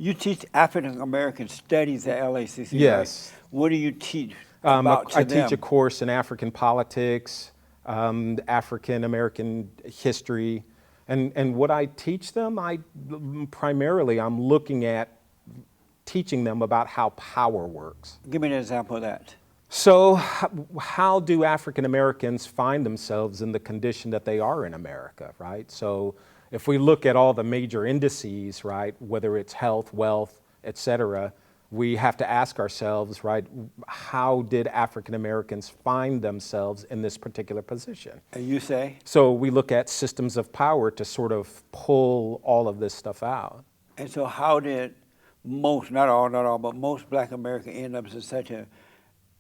You teach African American studies at LACC, Yes. right? What do you teach about to I them? teach a course in African politics, African American history, and what I teach them, primarily I'm looking at teaching them about how power works. Give me an example of that. So how do African Americans find themselves in the condition that they are in America, right? So if we look at all the major indices, right, whether it's health, wealth, et cetera, we have to ask ourselves, right, how did African Americans find themselves in this particular position? And you say? So we look at systems of power to sort of pull all of this stuff out. And so how did most, not all, but most Black Americans end up in such a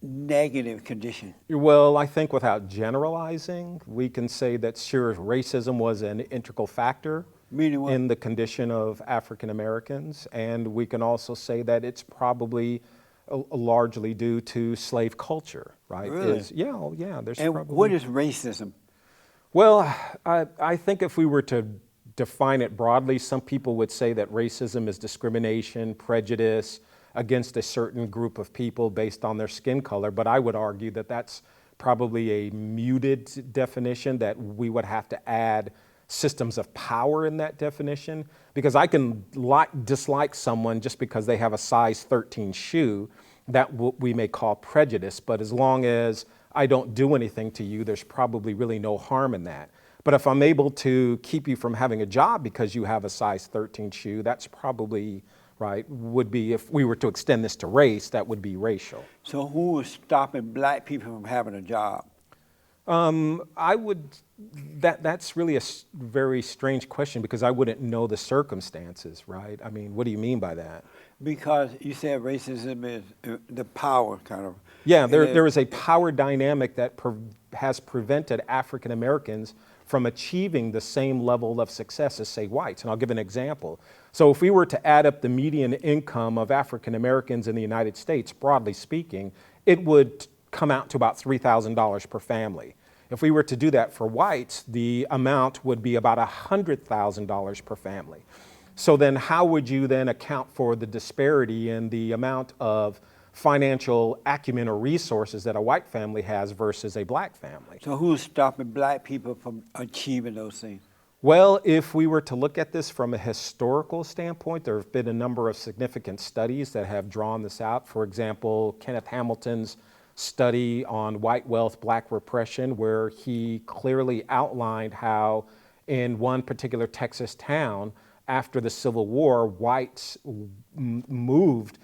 negative condition? Well, I think without generalizing, we can say that sure, racism was an integral factor Meaning what? in the condition of African Americans, and we can also say that it's probably largely due to slave culture, right? Really? Yeah, there's And probably... what is racism? Well, I think if we were to define it broadly, some people would say that racism is discrimination, prejudice against a certain group of people based on their skin color, but I would argue that that's probably a muted definition, that we would have to add systems of power in that definition, because I can dislike someone just because they have a size 13 shoe, that we may call prejudice, but as long as I don't do anything to you, there's probably really no harm in that. But if I'm able to keep you from having a job because you have a size 13 shoe, that's probably, right, would be, if we were to extend this to race, that would be racial. So who is stopping Black people from having a job? That's really a very strange question, because I wouldn't know the circumstances, right? I mean, what do you mean by that? Because you said racism is the power kind of. Yeah, there is a power dynamic that has prevented African Americans from achieving the same level of success as, say, whites. And I'll give an example. So if we were to add up the median income of African Americans in the United States, broadly speaking, it would come out to about $3,000 per family. If we were to do that for whites, the amount would be about $100,000 per family. So then how would you then account for the disparity in the amount of financial acumen or resources that a white family has versus a Black family? So who's stopping Black people from achieving those things? Well, if we were to look at this from a historical standpoint, there have been a number of significant studies that have drawn this out. For example, Kenneth Hamilton's study on white wealth, Black repression, where he clearly outlined how in one particular Texas town after the Civil War, whites moved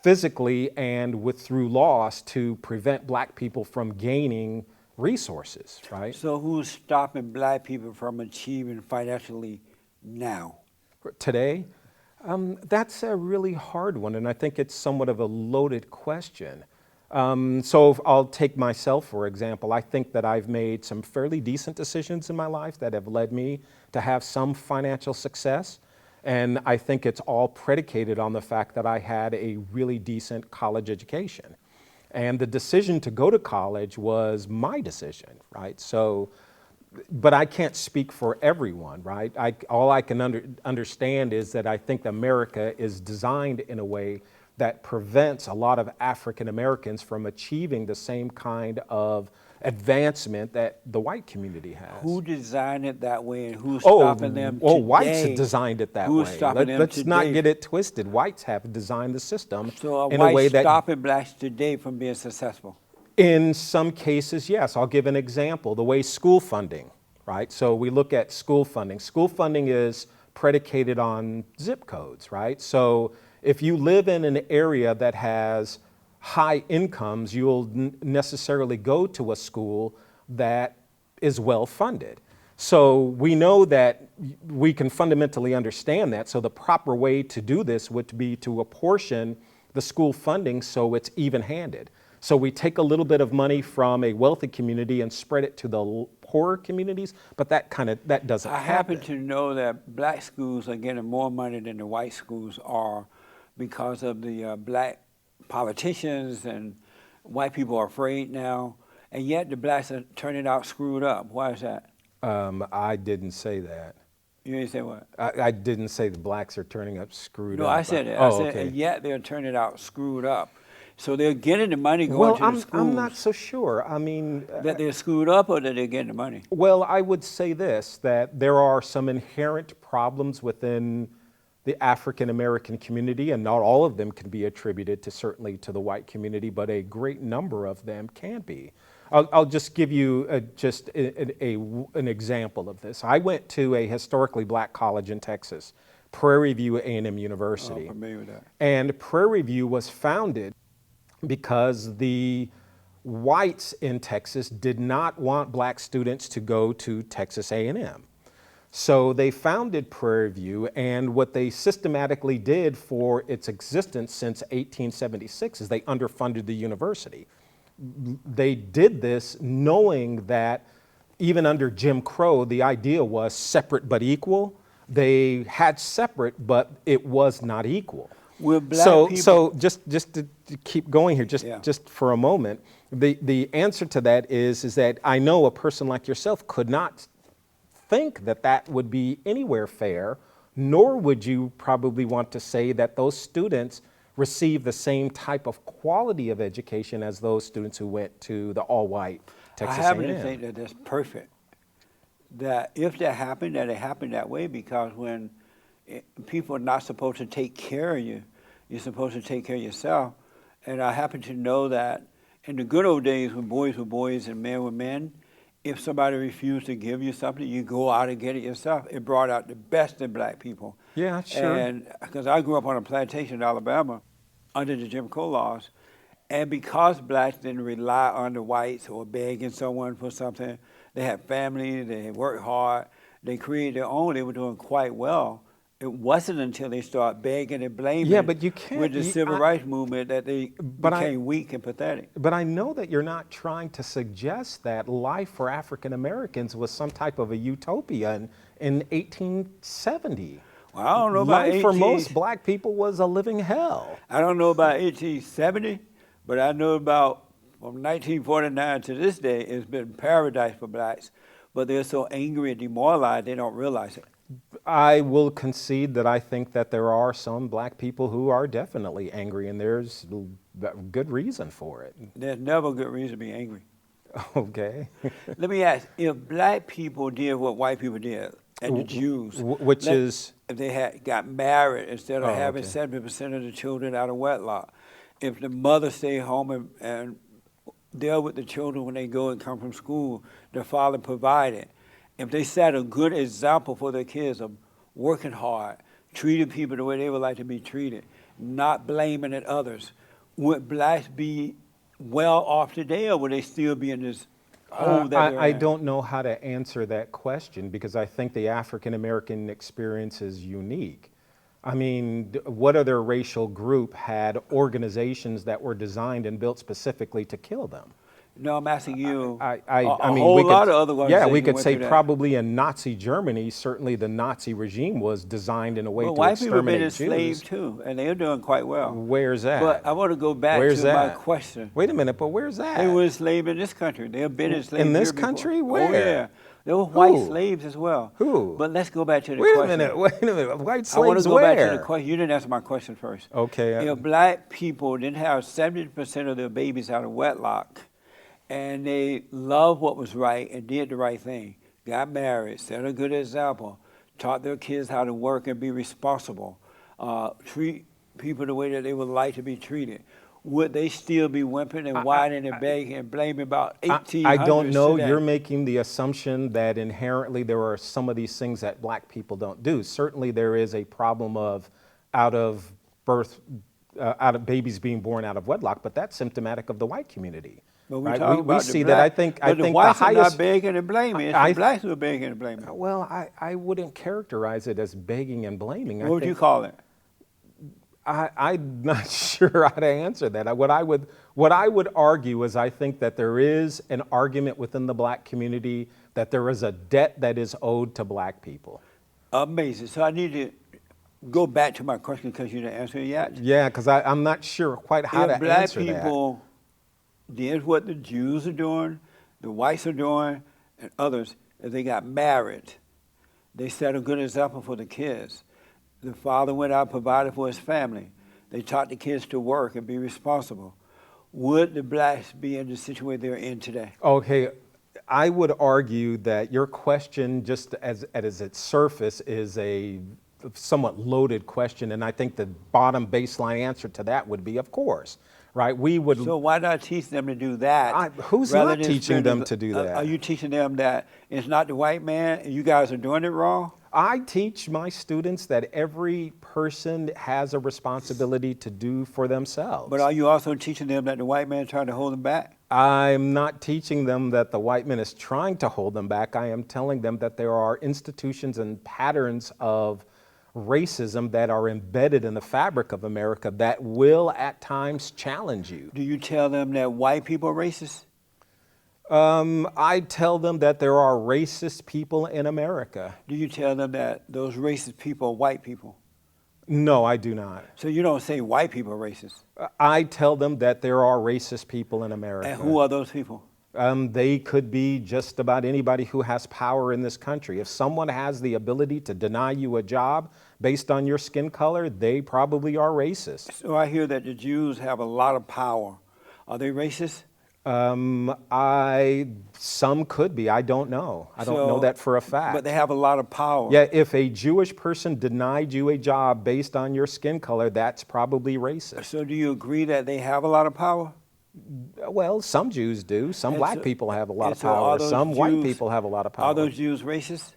physically and through laws to prevent Black people from gaining resources, right? So who's stopping Black people from achieving financially now? Today? That's a really hard one, and I think it's somewhat of a loaded question. So I'll take myself, for example. I think that I've made some fairly decent decisions in my life that have led me to have some financial success. And I think it's all predicated on the fact that I had a really decent college education. And the decision to go to college was my decision, right? So, but I can't speak for everyone, right? All I can understand is that I think America is designed in a way that prevents a lot of African Americans from achieving the same kind of advancement that the white community has. Who designed it that way, and who's stopping them today? Whites designed it that Who's way. stopping them Let's today? not get it twisted. Whites have designed the system So in a way whites that, stopping Blacks today from being successful? in some cases, yes. I'll give an example. The way school funding, right? So we look at school funding. School funding is predicated on zip codes, right? So if you live in an area that has high incomes, you'll necessarily go to a school that is well funded. So we know that we can fundamentally understand that. So the proper way to do this would be to apportion the school funding so it's even-handed. So we take a little bit of money from a wealthy community and spread it to the poorer communities, but that doesn't happen. I happen to know that Black schools are getting more money than the white schools are because of the Black politicians, and white people are afraid now, and yet the Blacks are turning out screwed up. Why is that? I didn't say that. You didn't say what? I didn't say the blacks are turning up screwed No, up. I said it. Oh, I said, okay. and yet they're turning out screwed up. So they're getting the money going Well, to the schools. I'm not so sure. I mean, that they're screwed up or that they're getting the money? well, I would say this, that there are some inherent problems within the African American community, and not all of them can be attributed to certainly to the white community, but a great number of them can be. I'll just give you just an example of this. I went to a historically black college in Texas, Prairie View A&M University. I'm familiar with that. And Prairie View was founded because the whites in Texas did not want black students to go to Texas A&M. So they founded Prairie View, and what they systematically did for its existence since 1876 is they underfunded the university. They did this knowing that even under Jim Crow, the idea was separate but equal. They had separate, but it was not equal. Will black So people, just to keep going here, just for a moment, the answer to that is that I know a person like yourself could not think that that would be anywhere fair, nor would you probably want to say that those students receive the same type of quality of education as those students who went to the all-white Texas I happen A&M. to think that that's perfect. That if that happened, that it happened that way, because when people are not supposed to take care of you, you're supposed to take care of yourself. And I happen to know that in the good old days when boys were boys and men were men, if somebody refused to give you something, you go out and get it yourself. It brought out the best in black people. Yeah, sure. And because I grew up on a plantation in Alabama under the Jim Crow laws, and because blacks didn't rely on the whites or begging someone for something, they had family, they worked hard, they created their own, they were doing quite well. It wasn't until they started begging and blaming Yeah, but you can't, with the civil rights movement that they became weak and pathetic. But I know that you're not trying to suggest that life for African Americans was some type of a utopia in 1870. Well, I don't know about Life for most black people was a living hell. I don't know about 1870, but I know about from 1949 to this day, it's been paradise for blacks. But they're so angry and demoralized, they don't realize it. I will concede that I think that there are some black people who are definitely angry, and there's good reason for it. There's never a good reason to be angry. Okay. Let me ask, if black people did what white people did, and the Jews, which is? If they got married instead of having okay. 70% of the children out of wedlock, if the mother stayed home and deal with the children when they go and come from school, the father provided. If they set a good example for their kids of working hard, treating people the way they would like to be treated, not blaming at others, would blacks be well off today, or would they still be in this hole that they're I in? don't know how to answer that question, because I think the African American experience is unique. I mean, what other racial group had organizations that were designed and built specifically to kill them? No, I'm asking you. I a mean, whole lot of other organizations. Yeah, we could went say through that. probably in Nazi Germany, certainly the Nazi regime was designed in a way Well, to white people have been exterminate enslaved Jews. too, and they're doing quite well. Where's that? But I want to go back Where's to my that? question. Wait a minute, but where's that? They were enslaved in this country. They have been enslaved In this here before. country? Oh, Where? yeah. There were white Who? slaves as well. Who? But let's go back to the Wait question. a minute, white I want to slaves go where? back to the question. You didn't answer my question first. Okay. If black people didn't have 70% of their babies out of wedlock, and they loved what was right and did the right thing, got married, set a good example, taught their kids how to work and be responsible, treat people the way that they would like to be treated, would they still be whimpering and whining and begging and blaming about 1800s? I don't know. today? You're making the assumption that inherently there are some of these things that black people don't do. Certainly there is a problem of out of babies being born out of wedlock, but that's symptomatic of the white community. But we right? talk about see the that. black, I think but the the whites are highest. not begging and blaming. It's the blacks who are begging and blaming. Well, I wouldn't characterize it as begging and blaming. What would you call it? I'm not sure how to answer that. What I would argue is I think that there is an argument within the black community that there is a debt that is owed to black people. Amazing. So I need to go back to my question because you didn't answer it yet. Yeah, because I'm not sure quite how to If black answer that. people did what the Jews are doing, the whites are doing, and others, if they got married, They set a good example for the kids. The father went out and provided for his family. They taught the kids to work and be responsible. Would the blacks be in the situation they're in today? Okay, I would argue that your question, just as its surface, is a somewhat loaded question, and I think the bottom baseline answer to that would be, of course, right? We would. So why not teach them to do that? Who's rather not than teaching them to do that? Are you teaching them that it's not the white man and you guys are doing it wrong? I teach my students that every person has a responsibility to do for themselves. But are you also teaching them that the white man is trying to hold them back? I'm not teaching them that the white man is trying to hold them back. I am telling them that there are institutions and patterns of racism that are embedded in the fabric of America that will at times challenge you. Do you tell them that white people are racist? I tell them that there are racist people in America. Do you tell them that those racist people are white people? No, I do not. So you don't say white people are racist? I tell them that there are racist people in America. And who are those people? They could be just about anybody who has power in this country. If someone has the ability to deny you a job based on your skin color, they probably are racist. So I hear that the Jews have a lot of power. Are they racist? Some could be. I don't know. I don't know that for a fact. But they have a lot of power. Yeah, if a Jewish person denied you a job based on your skin color, that's probably racist. So do you agree that they have a lot of power? Well, some Jews do. Some black people have a lot of so power. Some white Jews- people have a lot of power. Are those Jews racist?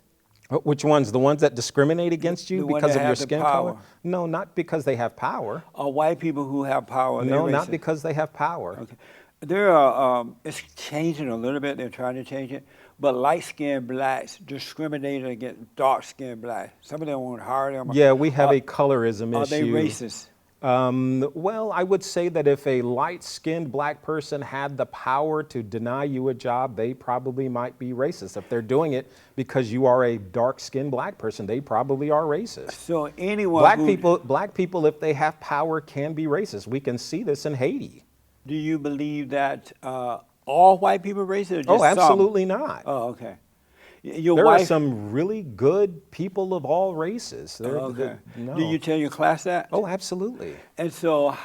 Which ones? The ones that discriminate against you The one because that of your have the skin power. color? No, not because they have power. Are white people who have power? No, they're not racist? because they have power. Okay. There are, it's changing a little bit. They're trying to change it. But light-skinned blacks discriminated against dark-skinned blacks. Some of them won't hire them. Yeah, we have a colorism Are issue. they racist? Well, I would say that if a light-skinned black person had the power to deny you a job, they probably might be racist. If they're doing it because you are a dark-skinned black person, they probably are racist. So anyone Black people, if they have power, can be racist. We can see this in Haiti. Do you believe that all white people are racist or just Oh, absolutely some? not. Oh, okay. Your There wife, are some really good people of all races. okay. No. Do you tell your class that? Oh, absolutely. And so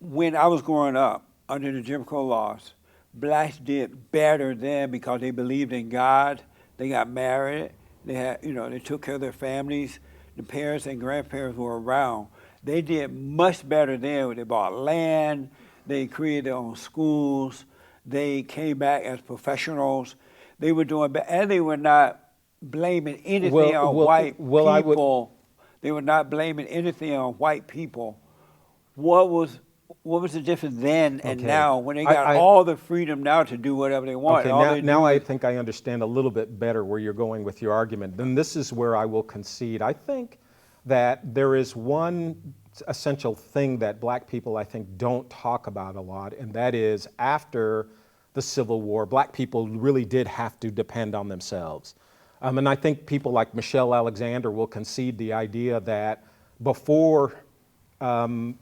when I was growing up under the Jim Crow laws, blacks did better then because they believed in God. They got married. They had, they took care of their families. The parents and grandparents were around. They did much better then. They bought land. They created their own schools. They came back as professionals. They were doing better, and they were not blaming anything on white people. They were not blaming anything on white people. What was the difference then and now when they got all the freedom now to do whatever they want? Okay, now I think I understand a little bit better where you're going with your argument. Then this is where I will concede. I think that there is one essential thing that black people, I think, don't talk about a lot, and that is after the Civil War, black people really did have to depend on themselves. And I think people like Michelle Alexander will concede the idea that before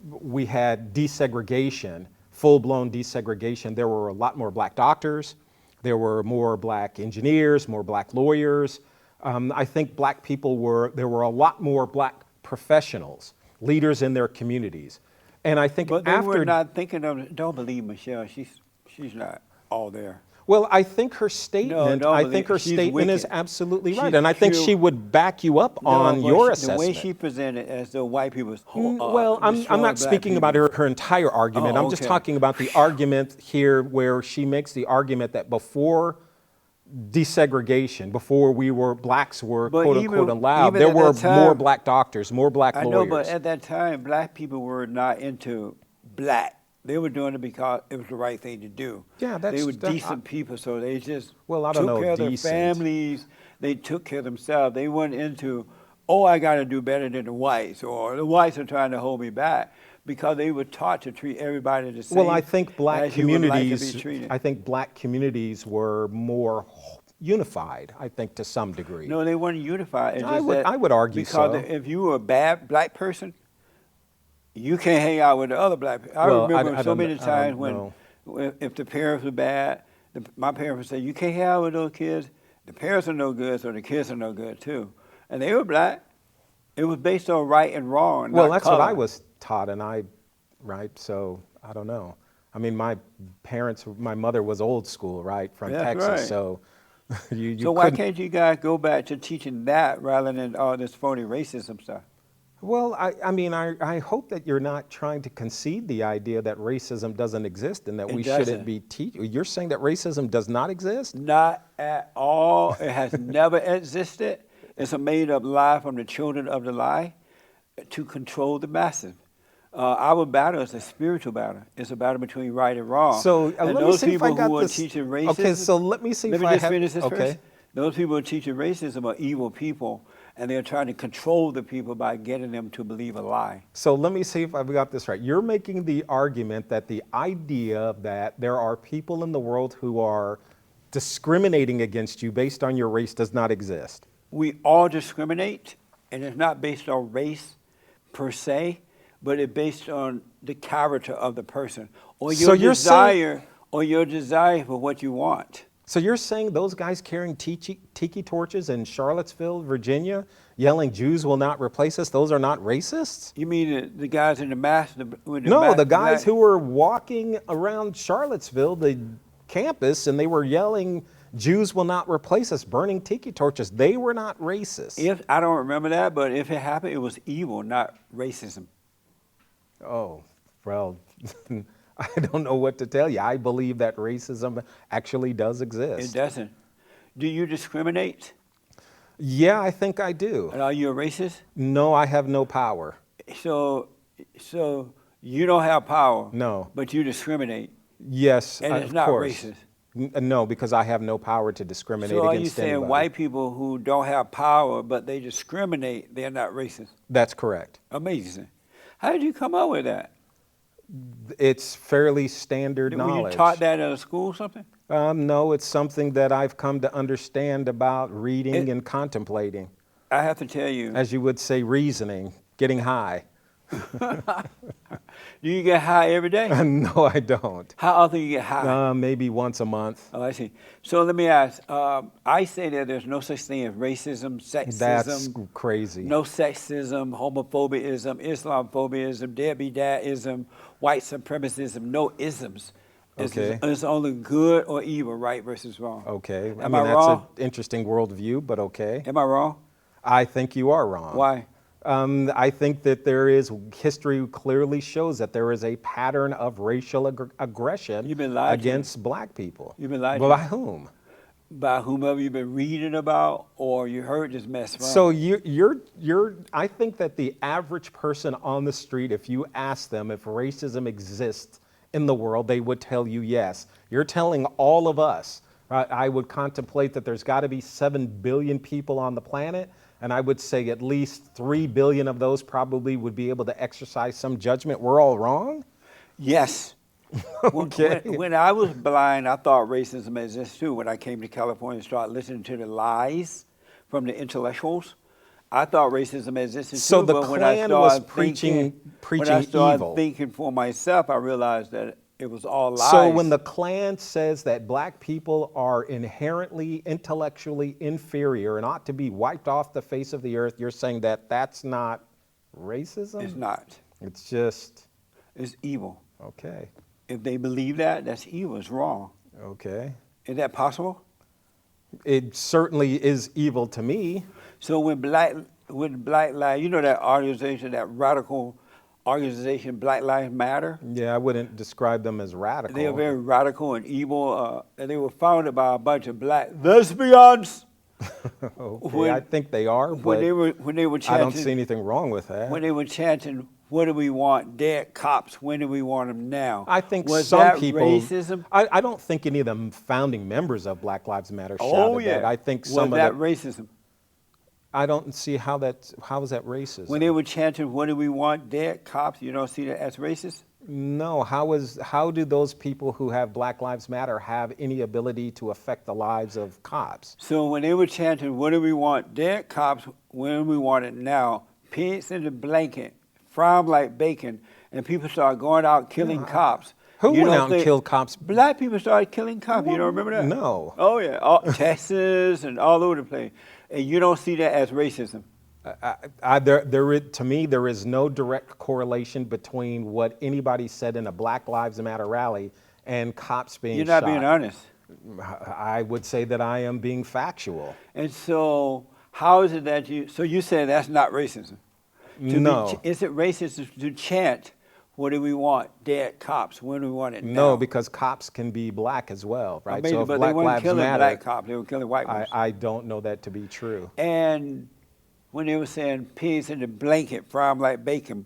we had desegregation, full-blown desegregation, there were a lot more black doctors, there were more black engineers, more black lawyers. I think there were a lot more black professionals, leaders in their communities. And I think but they were not thinking of, don't believe Michelle, she's not all there. Well, I think her statement, is absolutely right, and I think she would back you up on your assessment. The way she presented as though white people. Well, I'm not speaking about her entire argument. I'm just talking about the argument here where she makes the argument that before desegregation, before blacks were quote unquote allowed, there were more black doctors, more black lawyers. I know, but at that time, black people were not into black. They were doing it because it was the right thing to do. Yeah, they were decent people, so they just I don't know, took care of their families. They took care of themselves. They weren't into, I got to do better than the whites, or the whites are trying to hold me back, because they were taught to treat everybody the same. Well, I think black communities were more unified, I think, to some degree. No, they weren't unified. I would argue so. Because if you were a bad black person, you can't hang out with the other black people. I remember so many times when if the parents were bad, my parents would say, you can't hang out with those kids. The parents are no good, so the kids are no good too. And they were black. It was based on right and wrong, Well, not that's color. what I was taught, right? So I don't know. I mean, my mother was old school, right, from That's Texas. right. So you So why couldn't. can't you guys go back to teaching that rather than all this phony racism stuff? Well, I hope that you're not trying to concede the idea that racism doesn't exist and that It we doesn't. shouldn't be teaching. You're saying that racism does not exist? Not at all. It has never existed. It's a made-up lie from the children of the lie to control the masses. Our battle is a spiritual battle. It's a battle between right and wrong. So and let me those see if I people got who are this. teaching racism. Okay, so let me see Let if me I just have. finish this Okay. first. Those people who are teaching racism are evil people, and they're trying to control the people by getting them to believe a lie. So let me see if I've got this right. You're making the argument that the idea that there are people in the world who are discriminating against you based on your race does not exist. We all discriminate, and it's not based on race per se, but it's based on the character of the person or So your you're desire or your desire for what you want. So you're saying those guys carrying tiki torches in Charlottesville, Virginia, yelling "Jews will not replace us," those are not racists? You mean the guys in the mask? No, the guys who were walking around Charlottesville, the campus, and they were yelling "Jews will not replace us," burning tiki torches. They were not racist. If I don't remember that, but if it happened, it was evil, not racism. Oh, well, I don't know what to tell you. I believe that racism actually does exist. It doesn't. Do you discriminate? Yeah, I think I do. And are you a racist? No, I have no power. So you don't have power. No. But you discriminate. Yes, And it's of not course. racist. No, because I have no power to discriminate So are you against saying anybody. white people who don't have power but they discriminate, they're not racist? That's correct. Amazing. How did you come up with that? It's fairly standard Were knowledge. you taught that at a school or something? No, it's something that I've come to understand about reading and contemplating. I have to tell you. As you would say, reasoning, getting high. Do you get high every day? No, I don't. How often do you get high? Maybe once a month. Oh, I see. So let me ask. I say that there's no such thing as racism, sexism. That's crazy. No sexism, homophobiaism, Islamophobia, deadbeat-dadism, white supremacism, no isms. Okay. It's only good or evil, right versus wrong. Okay. Am I I mean, wrong? that's an interesting worldview, but okay. Am I wrong? I think you are wrong. Why? I think that history clearly shows that there is a pattern of racial aggression You've been lied to. against black people. You've been lied Well, to. by whom? By whomever you've been reading about or you heard this mess from. So I think that the average person on the street, if you ask them if racism exists in the world, they would tell you yes. You're telling all of us. I would contemplate that there's got to be 7 billion people on the planet, and I would say at least 3 billion of those probably would be able to exercise some judgment. We're all wrong? Yes. Okay. When I was blind, I thought racism exists too. When I came to California and started listening to the lies from the intellectuals, I thought racism existed So too. the But when I Klan was started preaching when I started evil. thinking for myself, I realized that it was all lies. So when the Klan says that black people are inherently intellectually inferior and ought to be wiped off the face of the earth, you're saying that that's not racism? It's not. It's just, It's evil. okay, If they believe that, that's evil. It's wrong. okay. Is that possible? It certainly is evil to me. So when Black Lives, you know that organization, that radical organization, Black Lives Matter? Yeah, I wouldn't describe them as radical. They are very radical and evil, and they were founded by a bunch of black lesbians. Okay, I think they are, but When they were I chanting, don't see anything wrong with that. when they were chanting, "What do we want? Dead cops. When do we want them now?" I think was some that people. racism? I don't think any of the founding members of Black Lives Matter shouted Oh yeah. that. I think was some of that the. racism? I don't see how is that racist? When they were chanting, "What do we want? Dead cops." You don't see that as racist? No, how do those people who have Black Lives Matter have any ability to affect the lives of cops? So when they were chanting, "What do we want? Dead cops. When do we want it now?" Pigs in the blanket, fry 'em like bacon, and people start going out killing cops. Who You went don't out and think- killed cops? Black people started killing cops. You don't remember that? No. Oh yeah, Texas and all over the place. And you don't see that as racism. To me, there is no direct correlation between what anybody said in a Black Lives Matter rally and cops being You're not shot. being honest. I would say that I am being factual. And so, how is it that so you say that's not racism? No. Is it racist to chant, what do we want? Dead cops. When do we want it now? No, because cops can be black as well, right? Maybe, so if but Black they weren't Lives killing Matter, black cops. They were killing white ones. I don't know that to be true. And when they were saying pigs in the blanket, fry 'em like bacon,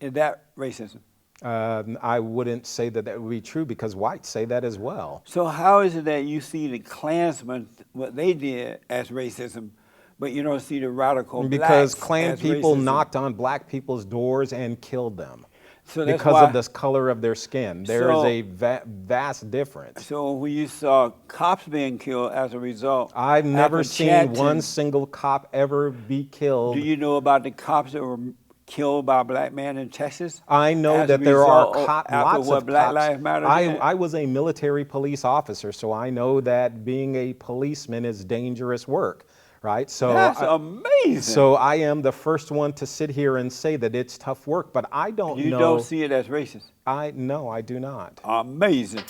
is that racism? I wouldn't say that that would be true because whites say that as well. So how is it that you see the Klansmen, what they did as racism, but you don't see the radical Because blacks Klan as people racism? knocked on black people's doors and killed them So that's because why, of the color of their skin. There is So- a vast difference. So when you saw cops being killed as a result, I've never after seen chanting, one single cop ever be killed. Do you know about the cops that were killed by a black man in Texas? I know as a that there are result after lots what of Black cops. Lives Matter did? I was a military police officer, so I know that being a policeman is dangerous work, right? So That's amazing. So I am the first one to sit here and say that it's tough work, but I don't you know. don't see it as racist. No, I do not. Amazing.